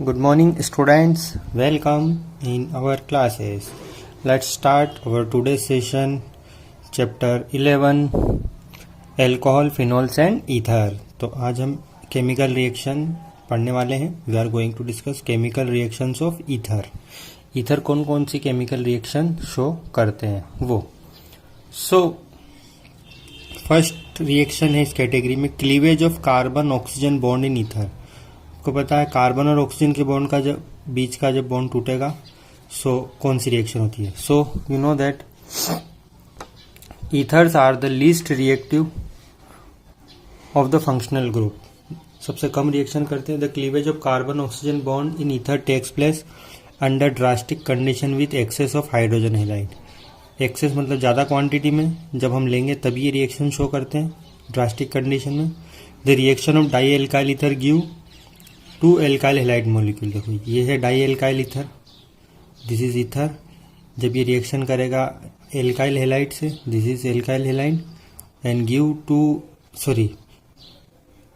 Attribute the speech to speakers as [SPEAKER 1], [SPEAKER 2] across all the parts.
[SPEAKER 1] Good morning, students. Welcome in our classes. Let's start our today's session, chapter 11, alcohol, phenols and ether. तो आज हम chemical reaction पढ़ने वाले हैं. We are going to discuss chemical reactions of ether. Ether कौन कौन सी chemical reaction show करते हैं वो. सो फर्स्ट रिएक्शन है इस कैटेगरी में cleavage of carbon oxygen bond in ether. को पता है कार्बन और ऑक्सीजन के बॉन्ड का जब बीच का जब बॉन्ड टूटेगा सो कौन सी रिएक्शन होती है. So you know that ethers are the least reactive of the functional group. सबसे कम रिएक्शन करते हैं. The cleavage of carbon oxygen bond in ether takes place under drastic condition with excess of hydrogen halide. Excess मतलब ज़्यादा quantity में जब हम लेंगे तभी ये रिएक्शन शो करते हैं ड्रास्टिक कंडीशन में. The reaction of di alkyl ether give to alkyl halide molecule. देखो ये है di alkyl ether, this is ether. जब ये रिएक्शन करेगा एल्काइल हैलाइड से, this is alkyl halide and give to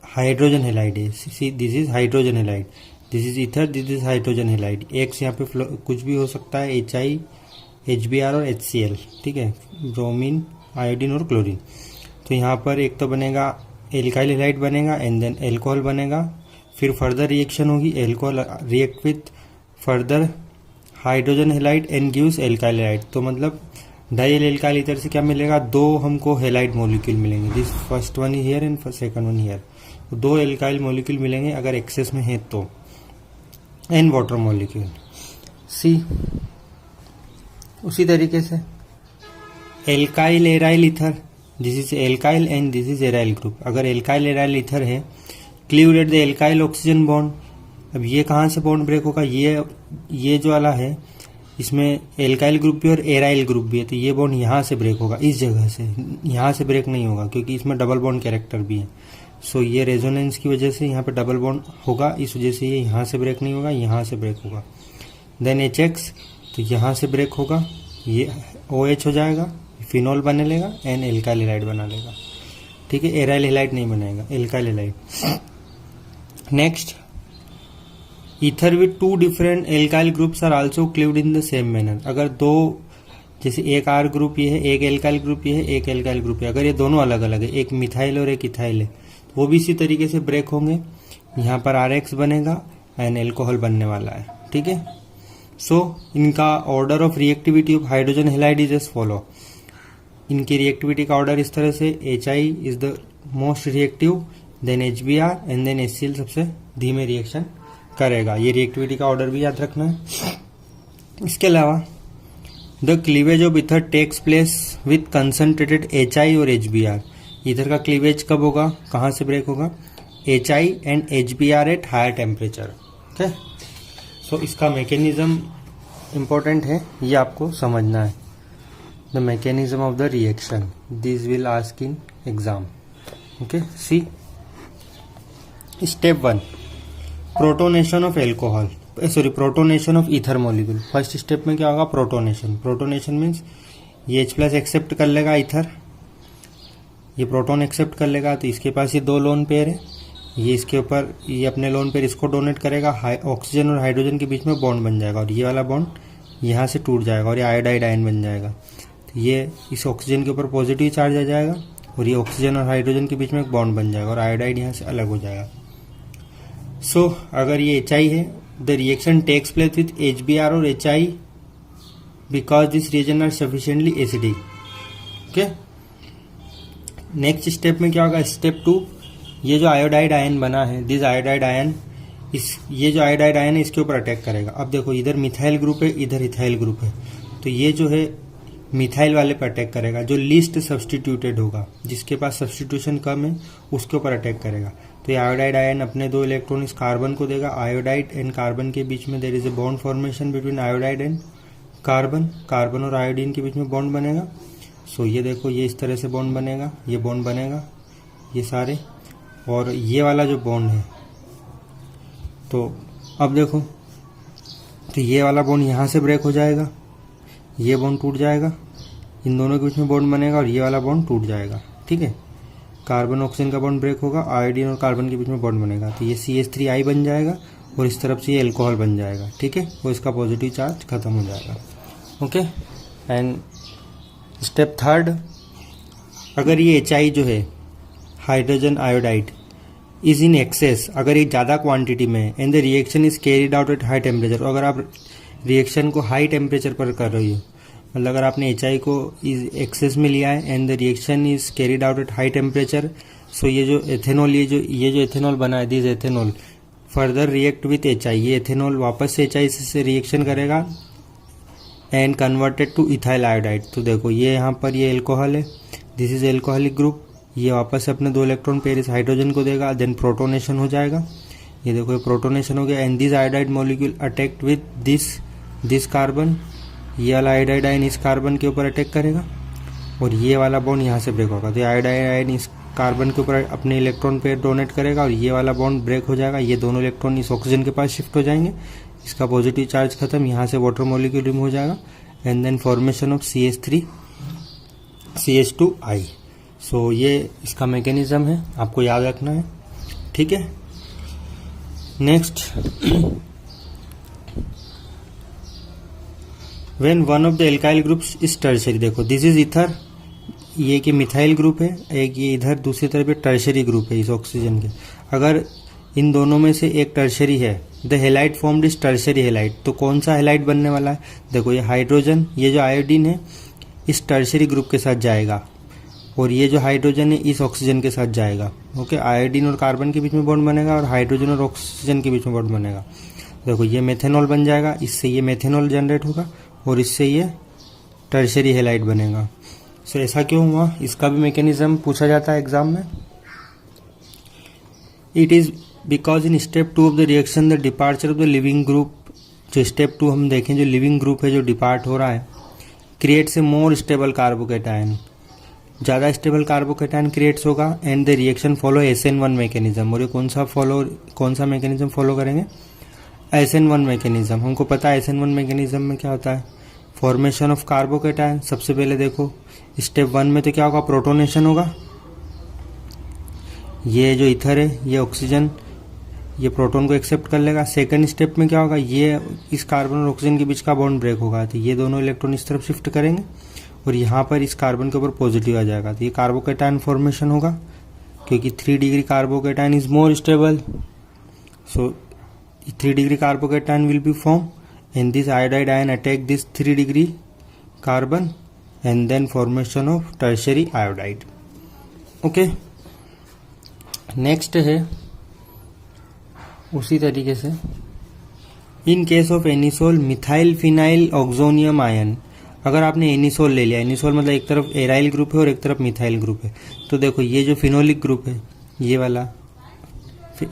[SPEAKER 1] hydrogen halide है. See this is hydrogen halide, this is ether, this is hydrogen halide. X यहाँ पे कुछ भी हो सकता है, HI, HBr और HCl. ठीक है, ब्रोमीन, आयोडीन और क्लोरीन. तो यहाँ पर एक तो बनेगा एल्काइल हैलाइड बनेगा एंड देन एल्कोहल बनेगा. फिर फर्दर रिएक्शन होगी, alcohol react with further hydrogen halide and gives alkyl halide. तो मतलब डाई एल्काइल ईथर से क्या मिलेगा, दो हमको हैलाइड मॉलिक्यूल मिलेंगे. This first one here and second one here. तो दो एल्काइल मॉलिक्यूल मिलेंगे अगर एक्सेस में है तो. And water molecule. सी उसी तरीके से alkyl aryl ether, this is alkyl and this is aryl group. अगर एल्काइल एराइल ईथर है cleaved at the alkyl oxygen bond. अब ये कहाँ से बॉन्ड ब्रेक होगा, ये जो वाला है इसमें एल्काइल ग्रुप भी और एराइल ग्रुप भी है. तो ये बॉन्ड यहाँ से ब्रेक होगा, इस जगह से. यहाँ से ब्रेक नहीं होगा क्योंकि इसमें डबल बॉन्ड कैरेक्टर भी है. सो ये रेजोनेंस की वजह से यहाँ पे डबल बॉन्ड होगा, इस वजह से ये यहाँ से ब्रेक नहीं होगा, यहाँ से ब्रेक होगा. देन HX, तो यहाँ से ब्रेक होगा, ये OH हो जाएगा, फिनॉल बना लेगा एंड एल्काइल हैलाइड बना लेगा. ठीक है, एराइल हैलाइड नहीं बनाएगा, alkyl halide. Next, ether with two different alkyl groups are also cleaved in the same manner. अगर दो, जैसे एक R ग्रुप ये है, एक एल्काइल ग्रुप ये है, एक एल्काइल ग्रुप है, अगर ये दोनों अलग अलग है, एक मिथाइल और एक इथाइल है, तो वो भी इसी तरीके से ब्रेक होंगे. यहाँ पर RX बनेगा एंड एल्कोहल बनने वाला है. ठीक है. सो इनका order of reactivity of hydrogen halide is as follow. इनकी रिएक्टिविटी का ऑर्डर इस तरह से, HI is the most reactive, then HBr and then HCl सबसे धीमे रिएक्शन करेगा. ये रिएक्टिविटी का ऑर्डर भी याद रखना है. इसके अलावा the cleavage of ether takes place with concentrated HI और HBr. ईथर का क्लीवेज कब होगा, कहाँ से ब्रेक होगा, HI and HBr at higher temperature. Okay. So इसका मैकेनिज्म इंपॉर्टेंट है, ये आपको समझना है. The mechanism of the reaction, this will ask in exam. Okay. See step 1, protonation of alcohol, protonation of ether molecule. First step में क्या होगा, protonation. Protonation means ये H+ एक्सेप्ट कर लेगा ईथर, ये प्रोटोन एक्सेप्ट कर लेगा. तो इसके पास ये दो लोन पेयर है, ये इसके ऊपर, ये अपने लोन पेयर इसको डोनेट करेगा. ऑक्सीजन और हाइड्रोजन के बीच में बॉन्ड बन जाएगा और ये वाला बॉन्ड यहाँ से टूट जाएगा और ये आयोडाइड आयन बन जाएगा. तो ये इस ऑक्सीजन के ऊपर पॉजिटिव चार्ज आ जाएगा और ये ऑक्सीजन और हाइड्रोजन के बीच में एक बॉन्ड बन जाएगा और आयोडाइड यहाँ से अलग हो जाएगा. सो अगर ये HI है, the reaction takes place with HBr और HI because this reagent are sufficiently acidic. Okay. Next step में क्या होगा, स्टेप 2, ये जो आयोडाइड आयन बना है, दिस आयोडाइड आयन, ये जो आयोडाइड आयन है इसके ऊपर अटैक करेगा. अब देखो इधर मिथाइल ग्रुप है, इधर इथाइल ग्रुप है, तो ये जो है मिथाइल वाले पर अटैक करेगा. जो लीस्ट सब्सटीट्यूटेड होगा, जिसके पास सब्सटीट्यूशन कम है, उसके ऊपर अटैक करेगा. तो ये आयोडाइड आयन अपने 2 इलेक्ट्रॉन इस कार्बन को देगा. आयोडाइड एंड कार्बन के बीच में there is a bond formation between iodide and carbon. Carbon और आयोडीन के बीच में बॉन्ड बनेगा. सो ये देखो, ये इस तरह से बॉन्ड बनेगा, ये बॉन्ड बनेगा, ये सारे, और ये वाला जो बॉन्ड है, तो अब देखो, तो ये वाला बॉन्ड यहाँ से ब्रेक हो जाएगा, ये बॉन्ड टूट जाएगा, इन दोनों के बीच में बॉन्ड बनेगा और ये वाला बॉन्ड टूट जाएगा. ठीक है. कार्बन ऑक्सीजन का बॉन्ड ब्रेक होगा, आयोडीन और कार्बन के बीच में बॉन्ड बनेगा, तो ये CH3I बन जाएगा और इस तरफ से ये एल्कोहल बन जाएगा, ठीक है, वो इसका पॉजिटिव चार्ज खत्म हो जाएगा। ओके, एंड स्टेप थर्ड, अगर ये HI जो है hydrogen iodide is in excess, अगर ये ज़्यादा क्वांटिटी में है and the reaction is carried out at high temperature, अगर आप रिएक्शन को हाई टेम्परेचर पर कर रही हो, मतलब अगर आपने HI को इस एक्सेस में लिया है and the reaction is carried out at high temperature, so ये जो एथेनॉल ये जो एथेनॉल बना है, this ethanol further react with HI, ये एथेनॉल वापस से HI से रिएक्शन करेगा and converted to ethyl iodide. तो देखो ये यहाँ पर ये एल्कोहल है, दिस इज एल्कोहलिक ग्रुप, ये वापस से अपने 2 इलेक्ट्रॉन पेयर इस हाइड्रोजन को देगा, देन प्रोटोनेशन हो जाएगा। ये देखो ये प्रोटोनेशन हो गया and this iodide molecule attacked with this carbon, ये वाला आयोडाइड आयन इस कार्बन के ऊपर अटैक करेगा और ये वाला बॉन्ड यहाँ से ब्रेक होगा। तो आयोडाइड आयन इस कार्बन के ऊपर अपने इलेक्ट्रॉन पेयर डोनेट करेगा और ये वाला बॉन्ड ब्रेक हो जाएगा, ये दोनों इलेक्ट्रॉन इस ऑक्सीजन के पास शिफ्ट हो जाएंगे, इसका पॉजिटिव चार्ज खत्म, यहाँ से वाटर मॉलिक्यूल रिमूव हो जाएगा and then formation of CH3 CH2I। So ये इसका मैकेनिज्म है, आपको याद रखना है, ठीक है। Next, when one of the alkyl groups is tertiary, देखो दिस इज ईथर, ये कि मिथाइल ग्रुप है, एक ये इधर दूसरी तरफ एक टर्शरी ग्रुप है इस ऑक्सीजन के, अगर इन दोनों में से एक टर्शरी है, the halide formed is tertiary halide, तो कौन सा हेलाइड बनने वाला है, देखो ये हाइड्रोजन, ये जो आयोडीन है इस टर्शरी ग्रुप के साथ जाएगा और ये जो हाइड्रोजन है इस ऑक्सीजन के साथ जाएगा। ओके, आयोडीन और कार्बन के बीच में बॉन्ड बनेगा और हाइड्रोजन और ऑक्सीजन के बीच में बॉन्ड बनेगा। देखो ये मेथेनॉल बन जाएगा, इससे ये मेथेनॉल जनरेट होगा और इससे ये टर्शरी हेलाइड बनेगा। सो ऐसा क्यों हुआ, इसका भी मैकेनिज्म पूछा जाता है एग्जाम में। It is because in step 2 of the reaction the departure of the leaving group, जो स्टेप 2 हम देखें, जो लिविंग ग्रुप है जो डिपार्ट हो रहा है, creates a more stable carbocation, ज़्यादा स्टेबल कार्बोकेटायन क्रिएट्स होगा and the reaction follow SN1 mechanism. और ये कौन सा मैकेनिज्म फॉलो करेंगे, SN1 मैकेनिज्म। हमको पता है SN1 मैकेनिज्म में क्या होता है, फॉर्मेशन ऑफ कार्बोकेटायन। सबसे पहले देखो स्टेप 1 में तो क्या होगा, प्रोटोनेशन होगा, ये जो ईथर है ये ऑक्सीजन ये प्रोटॉन को एक्सेप्ट कर लेगा। सेकंड स्टेप में क्या होगा, ये इस कार्बन और ऑक्सीजन के बीच का बॉन्ड ब्रेक होगा, तो ये दोनों इलेक्ट्रॉन इस तरफ शिफ्ट करेंगे और यहाँ पर इस कार्बन के ऊपर पॉजिटिव आ जाएगा, तो ये कार्बोकेटायन फॉर्मेशन होगा, क्योंकि 3 degree carbocation is more stable, so 3 degree carbocation will be form and this iodide ion attack this 3 degree carbon and then formation of tertiary iodide. Okay, next है उसी तरीके से, in case of anisole methyl phenyl oxonium ion, अगर आपने anisole ले लिया, anisole मतलब एक तरफ एराइल ग्रुप है और एक तरफ मिथाइल ग्रुप है, तो देखो ये जो फिनोलिक ग्रुप है ये वाला,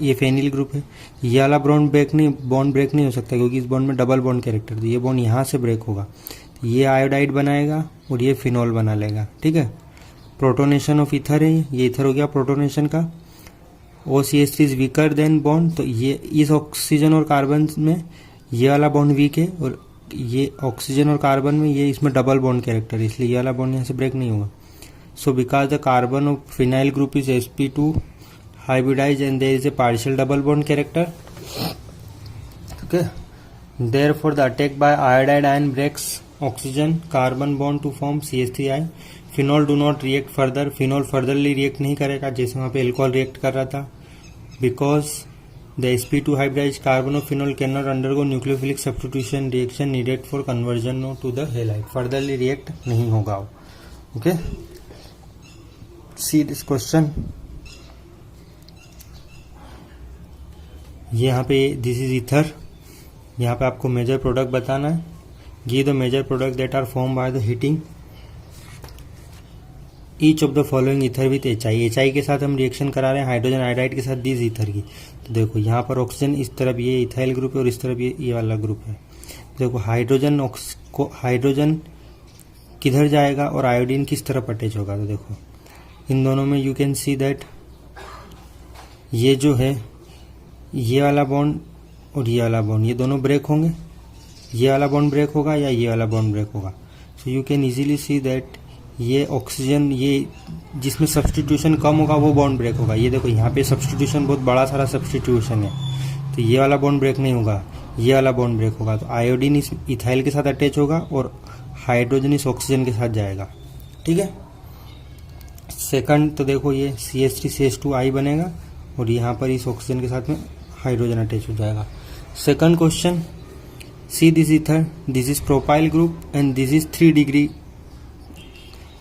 [SPEAKER 1] ये फेनिल ग्रुप है, ये वाला बॉन्ड ब्रेक नहीं हो सकता क्योंकि इस बॉन्ड में डबल बॉन्ड कैरेक्टर, तो ये बॉन्ड यहाँ से ब्रेक होगा, तो ये आयोडाइड बनाएगा और ये फिनोल बना लेगा, ठीक है। प्रोटोनेशन ऑफ ईथर है, ये ईथर हो गया प्रोटोनेशन का। OCH3 is weaker then bond, तो ये इस ऑक्सीजन और कार्बन में ये वाला बॉन्ड वीक है और ये ऑक्सीजन और कार्बन में ये इसमें डबल बॉन्ड कैरेक्टर है, इसलिए ये वाला बॉन्ड यहाँ से ब्रेक नहीं होगा। So because the carbon of phenyl group is sp2 hybridized and there is a partial double bond character, okay, therefore the attack by iodide ion breaks oxygen carbon bond to form CH3I। Phenol do not react further, phenol furtherly react नहीं करेगा जैसे वहाँ पे alcohol react कर रहा था, because the sp2 hybridized carbon of phenol cannot undergo nucleophilic substitution reaction needed for conversion to the halide, furtherly react नहीं होगा। ओके, सी दिस क्वेश्चन, यहाँ पे दिस इज ईथर, यहाँ पे आपको मेजर प्रोडक्ट बताना है, ये the major product that are form by the heating each of the following ether with HI के साथ हम रिएक्शन करा रहे हैं हाइड्रोजन आयोडाइड के साथ दिस ईथर की। तो देखो यहाँ पर ऑक्सीजन इस तरफ ये इथाइल ग्रुप है और इस तरफ ये वाला ग्रुप है। देखो हाइड्रोजन किधर जाएगा और आयोडीन किस तरफ अटैच होगा, तो देखो इन दोनों में यू कैन सी दैट ये जो है ये वाला बॉन्ड और ये वाला बॉन्ड ये दोनों ब्रेक होंगे, ये वाला बॉन्ड ब्रेक होगा या ये वाला बॉन्ड ब्रेक होगा। So you can easily see that ये ऑक्सीजन ये जिसमें सब्सटीट्यूशन कम होगा वो बॉन्ड ब्रेक होगा। ये देखो यहाँ पे सब्सटीट्यूशन बहुत बड़ा सारा सब्सटीट्यूशन है, तो ये वाला बॉन्ड ब्रेक नहीं होगा, ये वाला बॉन्ड ब्रेक होगा। तो आयोडीन इस इथाइल के साथ अटैच होगा और हाइड्रोजन इस ऑक्सीजन के साथ जाएगा। ठीक है। सेकंड तो देखो ये CH3CH2I बनेगा और यहाँ पर इस ऑक्सीजन के साथ में हाइड्रोजन अटैच हो जाएगा। Second question, see this ether, this is propyl group and this is 3 degree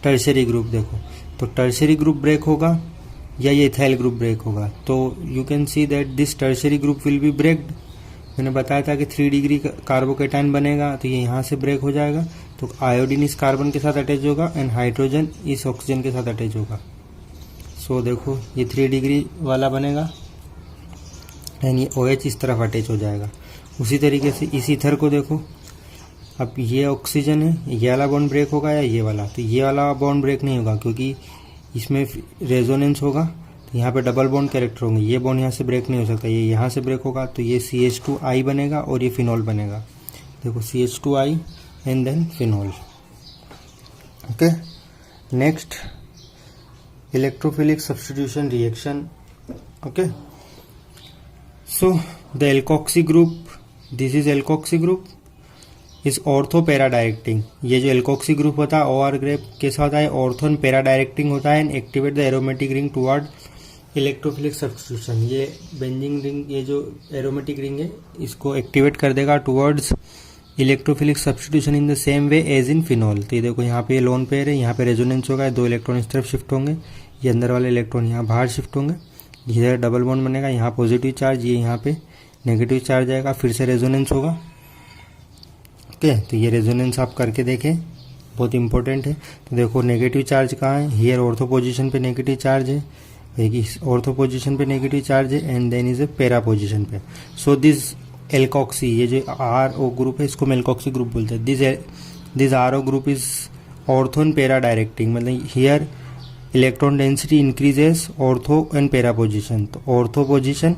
[SPEAKER 1] tertiary group. देखो तो टर्शरी ग्रुप ब्रेक होगा या ये इथाइल ग्रुप ब्रेक होगा। तो you can see that this tertiary group will be breaked. मैंने बताया था कि 3 डिग्री कार्बोकेटाइन बनेगा, तो ये यहाँ से ब्रेक हो जाएगा। तो आयोडीन इस कार्बन के साथ अटैच होगा एंड हाइड्रोजन इस ऑक्सीजन के साथ अटैच होगा। सो देखो ये 3 डिग्री वाला बनेगा एंड ये OH इस तरफ अटैच हो जाएगा। उसी तरीके से इस ईथर को देखो, अब ये ऑक्सीजन है, ये वाला बॉन्ड ब्रेक होगा या ये वाला। तो ये वाला बॉन्ड ब्रेक नहीं होगा क्योंकि इसमें रेजोनेंस होगा, तो यहाँ पे डबल बॉन्ड कैरेक्टर होंगे। ये बॉन्ड यहाँ से ब्रेक नहीं हो सकता, ये यहाँ से ब्रेक होगा। तो ये CH2I बनेगा और ये फिनॉल बनेगा। देखो CH2I and then phenol. Okay, next electrophilic substitution reaction. Okay, so the alkoxy group, this is alkoxy group, is ortho para directing. ये जो एल्कोक्सी ग्रुप होता है OR ग्रुप कैसा होता है, ऑर्थो एंड पैरा डायरेक्टिंग होता है and activate the aromatic ring toward electrophilic substitution. ये बेंजिंग रिंग, ये जो एरोमेटिक रिंग है, इसको एक्टिवेट कर देगा towards electrophilic substitution in the same way as in phenol. तो ये देखो यहाँ पे लोन पेयर है, यहाँ पे रेजोनेंस होगा, 2 इलेक्ट्रॉन इस तरफ शिफ्ट होंगे, ये अंदर वाले इलेक्ट्रॉन यहाँ बाहर शिफ्ट होंगे, इधर डबल बॉन्ड बनेगा, यहाँ पॉजिटिव चार्ज, ये यहाँ पे नेगेटिव चार्ज आएगा, फिर से रेजोनेंस होगा। ओके, तो ये रेजोनेंस आप करके देखें, बहुत इंपॉर्टेंट है। तो देखो नेगेटिव चार्ज कहाँ है, हियर ऑर्थो पोजीशन पे नेगेटिव चार्ज है, एक ऑर्थो पोजीशन पे नेगेटिव चार्ज है and then is a para position पे। सो दिस एल्कोक्सी, ये जो RO ग्रुप है इसको हम एल्कोक्सी ग्रुप बोलते हैं। This RO group is ortho and para directing, मतलब here electron density increases ortho and para position. तो ortho position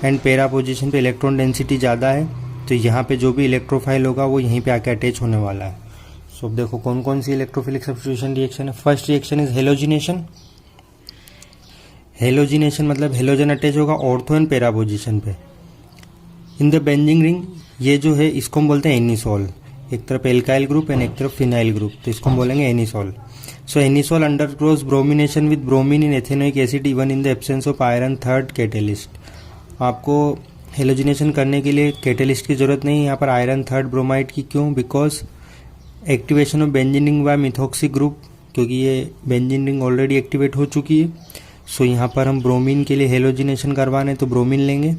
[SPEAKER 1] and para position पे इलेक्ट्रॉन डेंसिटी ज़्यादा है, तो यहाँ पे जो भी इलेक्ट्रोफाइल होगा वो यहीं पे आके अटैच होने वाला है। सो अब देखो कौन कौन सी इलेक्ट्रोफिलिक सब्स्टिट्यूशन रिएक्शन है। First reaction is halogenation. Halogenation मतलब हेलोजन अटैच होगा ऑर्थो एंड पैरा पोजीशन पे इन द बेंजिंग रिंग। ये जो है इसको हम बोलते हैं एनिसोल, एक तरफ एल्काइल ग्रुप एंड एक तरफ फिनाइल ग्रुप, तो इसको हम बोलेंगे anisole. So anisole undergoes bromination with bromine in ethanoic acid even in the absence of iron third catalyst. आपको हेलोजिनेशन करने के लिए कैटेलिस्ट की जरूरत नहीं है यहाँ पर आयरन थर्ड ब्रोमाइड की। क्यों? Because activation of benzene ring by methoxy group, क्योंकि ये बेंजीन रिंग ऑलरेडी एक्टिवेट हो चुकी है। सो यहाँ पर हम ब्रोमीन के लिए हेलोजिनेशन करवाने तो ब्रोमीन लेंगे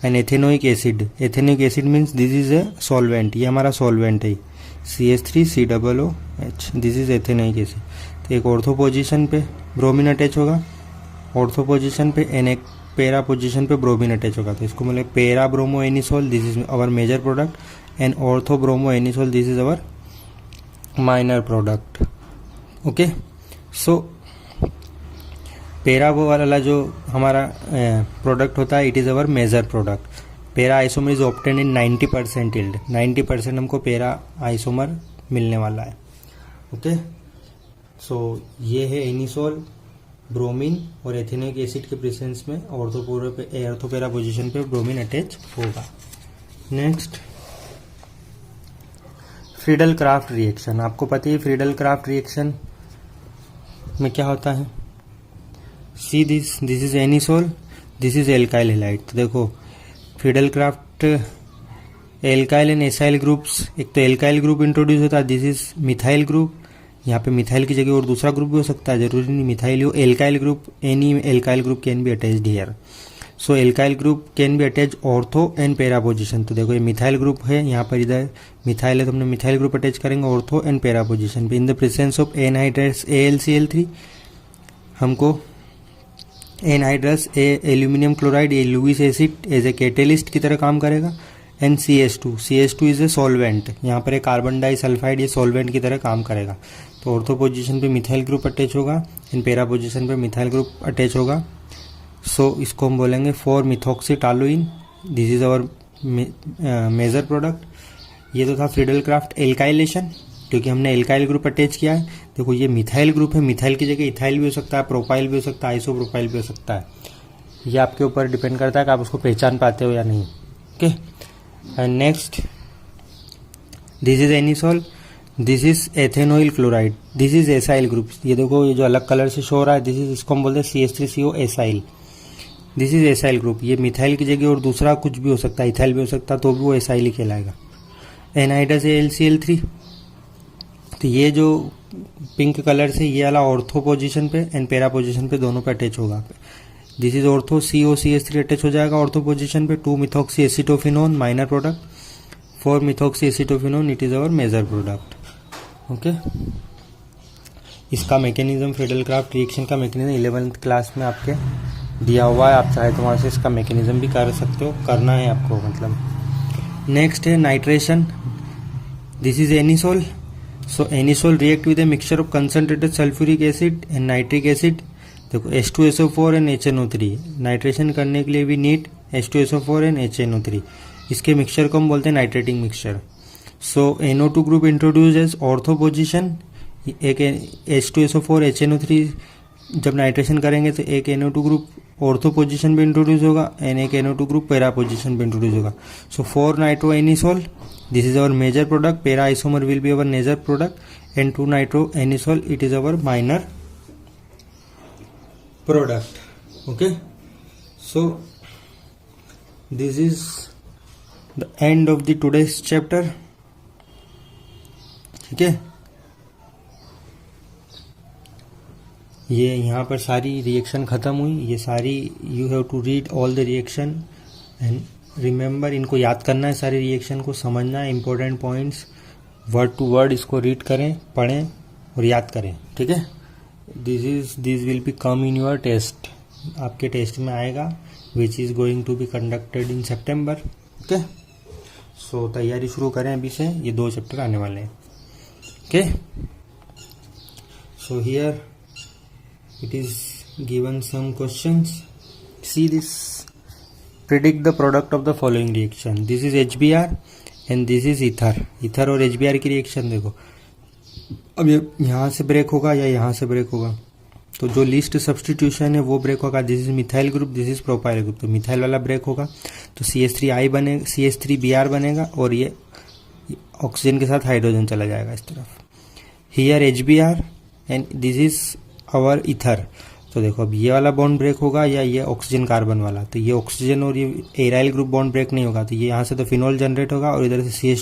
[SPEAKER 1] and ethanoic acid. Ethanoic acid means this is a solvent, ये हमारा सॉल्वेंट है, CH3COOH, this is ethanoic acid. तो एक ऑर्थो पोजीशन पे ब्रोमीन अटैच होगा, ऑर्थो पोजीशन पे एंड एक पैरा पोजीशन पे ब्रोमीन अटैच होगा। तो इसको बोले para bromo anisole, this is our major product and ortho bromo anisole, this is our minor product. Okay, so para वो वाला जो हमारा प्रोडक्ट होता है, it is our major product. Para isomer is obtain in 90% yield, 90% हमको para isomer मिलने वाला है। ओके, सो ये है एनिसोल, ब्रोमीन और एथेनोइक एसिड के प्रेजेंस में ऑर्थोपैरा पोजीशन पे ब्रोमीन अटैच होगा। Next Friedel craft reaction. आपको पता है फ्रीडल क्राफ्ट रिएक्शन में क्या होता है। See this is anisole, this is alkyl halide. तो देखो Friedel craft alkyl and acyl groups, एक तो एल्काइल ग्रुप इंट्रोड्यूस होता है, दिस इज मिथाइल ग्रुप। यहाँ पे मिथाइल की जगह और दूसरा ग्रुप भी हो सकता है, जरूरी नहीं मिथाइल हो। Alkyl group, any alkyl group can be attached here. So alkyl group can be attach ortho and para position. तो देखो ये मिथाइल ग्रुप है, यहाँ पर इधर मिथाइल है तो हमने मिथाइल ग्रुप अटैच करेंगे ऑर्थो एंड पैरा पोजीशन पे। In the presence of anhydrous AlCl3, हमको एनहाइड्रस एल्यूमिनियम क्लोराइड, ये Lewis acid as a catalyst की तरह काम करेगा and CH2 is a solvent, यहाँ पर एक कार्बन डाइसल्फाइड, ये सॉल्वेंट की तरह काम करेगा। तो ऑर्थो पोजीशन पे मिथाइल ग्रुप अटैच होगा एंड पैरा पोजीशन पे मिथाइल ग्रुप अटैच होगा। सो इसको हम बोलेंगे 4-methoxytoluene, this is our major product. ये तो था फ्रीडल क्राफ्ट एल्काइलेशन, क्योंकि हमने एल्काइल ग्रुप अटैच किया है। देखो ये मिथाइल ग्रुप है, मिथाइल की जगह इथाइल भी हो सकता है, प्रोपाइल भी हो सकता है, आइसोप्रोपाइल भी हो सकता है। ये आपके ऊपर डिपेंड करता है कि आप उसको पहचान पाते हो या नहीं। Okay, and next this is anisole, this is ethanoyl chloride, this is acyl group. ये देखो ये जो अलग कलर से शो हो रहा है, दिस इज, इसको हम बोलते हैं CH3CO acyl, this is acyl group. ये मिथाइल की जगह और दूसरा कुछ भी हो सकता है, इथाइल भी हो सकता है, तो भी वो एसाइल ही कहलाएगा। एनहाइड्रस LCl3, तो ये जो पिंक कलर से ये वाला ऑर्थो पोजीशन पे एंड पैरा पोजीशन पे दोनों पे अटैच होगा। This is ortho, COCH3 attach हो जाएगा ऑर्थो पोजीशन पे। Two methoxy acetophenone minor product, four methoxy acetophenone it is our major product. Okay, इसका मैकेनिज्म फ्रीडल-क्राफ्ट रिएक्शन का मैकेनिज्म 11th क्लास में आपके दिया हुआ है, आप चाहे तो वहाँ से इसका मैकेनिज्म भी कर सकते हो, करना है आपको मतलब। नेक्स्ट है nitration, this is anisole. So anisole react with a mixture of concentrated sulphuric acid and nitric acid. देखो H2SO4 एंड HNO3, नाइट्रेशन करने के लिए भी नीड H2SO4 एंड HNO3, इसके मिक्सचर को हम बोलते हैं nitrating mixture. So NO2 group introduce as ortho position, एक H2SO4 HNO3 जब नाइट्रेशन करेंगे तो एक NO2 ग्रुप ऑर्थो पोजिशन पे इंट्रोड्यूस होगा एंड एक NO2 ग्रुप पैरा पोजिशन पे इंट्रोड्यूस होगा। So four nitroanisole, this is our major product, para isomer will be our major product and two nitroanisole it is our minor product. Okay, so this is the end of the today's chapter. ठीक है, ये यहाँ पर सारी reaction खत्म हुई, ये सारी you have to read all the reaction and remember, इनको याद करना है, सारी रिएक्शन को समझना है, important points word to word इसको रीड करें, पढ़ें और याद करें। ठीक है, this will be come in your test, आपके टेस्ट में आएगा, which is going to be conducted in September. Okay, so तैयारी शुरू करें अभी से, ये 2 चैप्टर आने वाले हैं। Okay, so here it is given some questions. See this, predict the product of the following reaction. This is HBr and this is ether और HBr की रिएक्शन देखो, अब ये यहाँ से ब्रेक होगा या यहाँ से ब्रेक होगा, तो जो लीस्ट सब्सटीट्यूशन है वो ब्रेक होगा। This is methyl group, this is propyl group, तो मिथाइल वाला ब्रेक होगा तो CH3I बनेगा, CH3Br बनेगा और ये ऑक्सीजन के साथ हाइड्रोजन चला जाएगा इस तरफ। Here HBr and this is our ether, तो देखो अब ये वाला बॉन्ड ब्रेक होगा या ये ऑक्सीजन कार्बन वाला, तो ये ऑक्सीजन और ये एराइल ग्रुप बॉन्ड ब्रेक नहीं होगा, तो ये यहाँ से तो फिनॉल जनरेट होगा और इधर से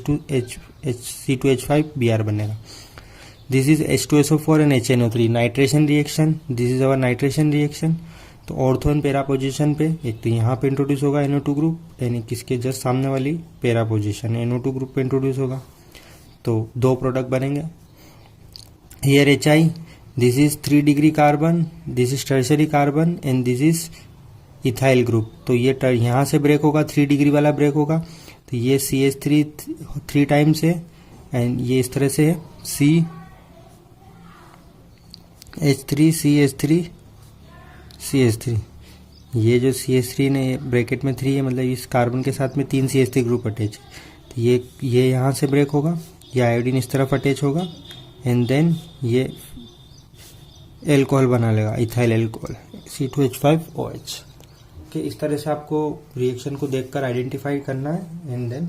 [SPEAKER 1] C2H5Br बनेगा। This is H2SO4 and HNO3 nitration reaction, this is our nitration reaction. तो ऑर्थो एंड पैरा पोजिशन पे एक तो यहाँ पे इंट्रोड्यूस होगा NO2 ग्रुप यानी किसके जस्ट सामने वाली पैरा पोजिशन NO2 ग्रुप पे इंट्रोड्यूस होगा, तो 2 प्रोडक्ट बनेंगे। Here HI, this is 3 degree carbon, this is tertiary carbon and this is ethyl group, तो ये यहाँ से ब्रेक होगा, 3 डिग्री वाला ब्रेक होगा, तो ये CH3 3 टाइम्स है एंड ये इस तरह से है CH3 CH3, ये जो CH3 ने ब्रैकेट में 3 है, मतलब इस कार्बन के साथ में 3 CH3 ग्रुप अटैच है, तो ये यहाँ से ब्रेक होगा, ये आयोडीन इस तरफ अटैच होगा एंड देन ये एल्कोहल बना लेगा, इथाइल एल्कोहल C2H5OH। ओके, इस तरह से आपको रिएक्शन को देखकर आइडेंटिफाई करना है एंड देन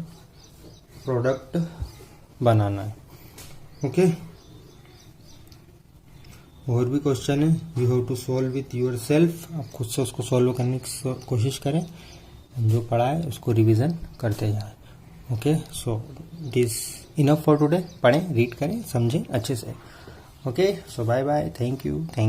[SPEAKER 1] प्रोडक्ट बनाना है। ओके, और भी क्वेश्चन है, you have to solve with your self, आप खुद से उसको सॉल्व करने की कोशिश करें, जो पढ़ा है उसको रिविजन करते जाएं। Okay, so it is enough for today, पढ़ें, रीड करें, समझें अच्छे से। Okay, so bye bye, thank you.